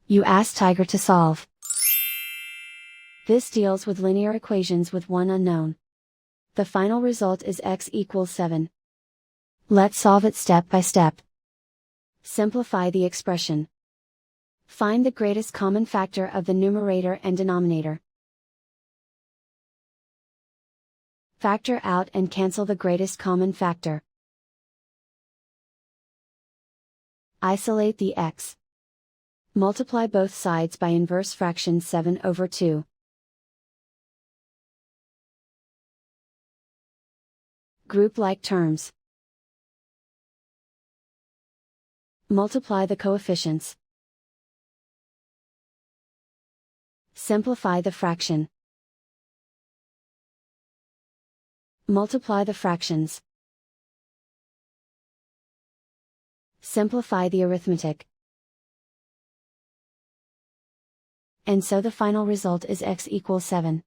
You ask Tiger to solve. This deals with linear equations with one unknown. The final result is x equals 7. Let's solve it step by step. Simplify the expression. Find the greatest common factor of the numerator and denominator. Factor out and cancel the greatest common factor. Isolate the x. Multiply both sides by inverse fraction 7/2. Group like terms. Multiply the coefficients. Simplify the fraction. Multiply the fractions. Simplify the arithmetic. And so the final result is x equals 7.